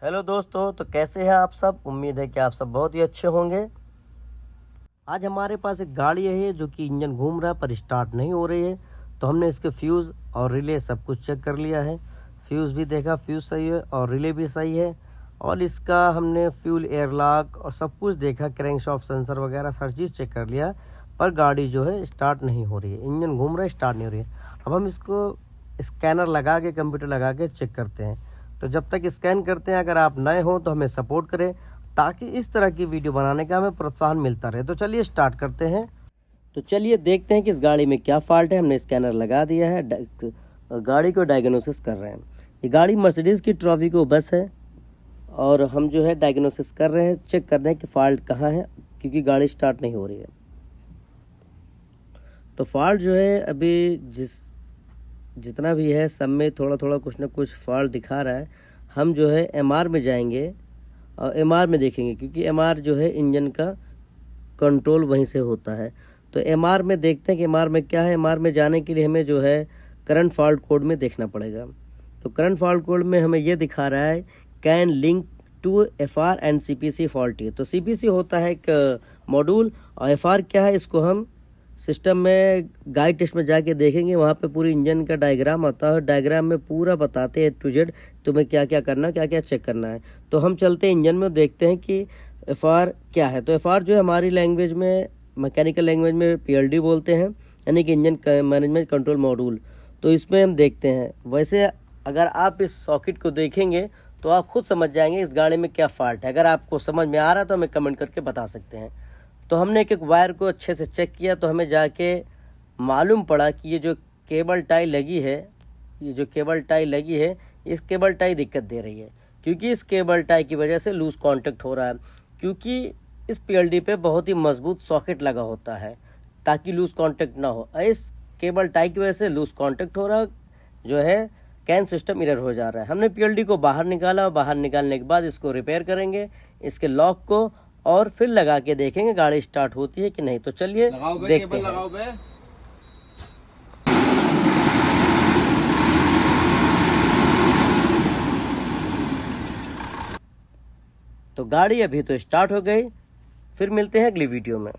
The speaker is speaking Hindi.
हेलो दोस्तों, तो कैसे हैं आप सब। उम्मीद है कि आप सब बहुत ही अच्छे होंगे। आज हमारे पास एक गाड़ी है जो कि इंजन घूम रहा है पर स्टार्ट नहीं हो रही है। तो हमने इसके फ्यूज़ और रिले सब कुछ चेक कर लिया है। फ्यूज़ भी देखा, फ्यूज़ सही है और रिले भी सही है। और इसका हमने फ्यूल एयरलॉक और सब कुछ देखा, क्रैंकशाफ्ट सेंसर वगैरह हर चीज़ चेक कर लिया। पर गाड़ी जो है स्टार्ट नहीं हो रही है, इंजन घूम रहा है, स्टार्ट नहीं हो रही है। अब हम इसको स्कैनर लगा के, कंप्यूटर लगा के चेक करते हैं। तो जब तक स्कैन करते हैं, अगर आप नए हो तो हमें सपोर्ट करें ताकि इस तरह की वीडियो बनाने का हमें प्रोत्साहन मिलता रहे। तो चलिए स्टार्ट करते हैं। तो चलिए देखते हैं कि इस गाड़ी में क्या फॉल्ट है। हमने स्कैनर लगा दिया है, गाड़ी को डायग्नोसिस कर रहे हैं। ये गाड़ी मर्सिडीज़ की ट्रॉफिको बस है और हम जो है डायग्नोसिस कर रहे हैं, चेक कर रहे हैं कि फॉल्ट कहाँ है, क्योंकि गाड़ी स्टार्ट नहीं हो रही है। तो फॉल्ट जो है अभी जितना भी है सब में थोड़ा थोड़ा कुछ ना कुछ फॉल्ट दिखा रहा है। हम जो है एमआर में जाएंगे और एमआर में देखेंगे, क्योंकि एमआर जो है इंजन का कंट्रोल वहीं से होता है। तो एमआर में देखते हैं कि एमआर में क्या है। एमआर में जाने के लिए हमें जो है करंट फॉल्ट कोड में देखना पड़ेगा। तो करंट फॉल्ट कोड में हमें ये दिखा रहा है can link to FR and CPC faulty. तो सीपीसी होता है एक मॉड्यूल और एफआर क्या है, इसको हम सिस्टम में गाइड टेस्ट में जाके देखेंगे। वहाँ पे पूरी इंजन का डायग्राम आता है, डायग्राम में पूरा बताते हैं टू जेड तुम्हें क्या क्या करना है, क्या क्या चेक करना है। तो हम चलते हैं इंजन में, देखते हैं कि एफआर क्या है। तो एफआर जो है हमारी लैंग्वेज में, मैकेनिकल लैंग्वेज में पीएलडी बोलते हैं, यानी कि इंजन मैनेजमेंट कंट्रोल मॉड्यूल। तो इसमें हम देखते हैं। वैसे अगर आप इस सॉकेट को देखेंगे तो आप खुद समझ जाएंगे इस गाड़ी में क्या फॉल्ट है। अगर आपको समझ में आ रहा है तो हमें कमेंट करके बता सकते हैं। तो हमने एक एक वायर को अच्छे से चेक किया तो हमें जाके मालूम पड़ा कि ये जो केबल टाई लगी है, इस केबल टाई दिक्कत दे रही है, क्योंकि इस केबल टाई की वजह से लूज कांटेक्ट हो रहा है। क्योंकि इस पीएलडी पे बहुत ही मजबूत सॉकेट लगा होता है ताकि लूज कांटेक्ट ना हो। इस केबल टाई की वजह से लूज कांटेक्ट हो रहा जो है, कैन सिस्टम एरर हो जा रहा है। हमने पीएलडी को बाहर निकाला और बाहर निकालने के बाद इसको रिपेयर करेंगे, इसके लॉक को, और फिर लगा के देखेंगे गाड़ी स्टार्ट होती है कि नहीं। तो चलिए देखते हैं। तो गाड़ी अभी तो स्टार्ट हो गई। फिर मिलते हैं अगली वीडियो में।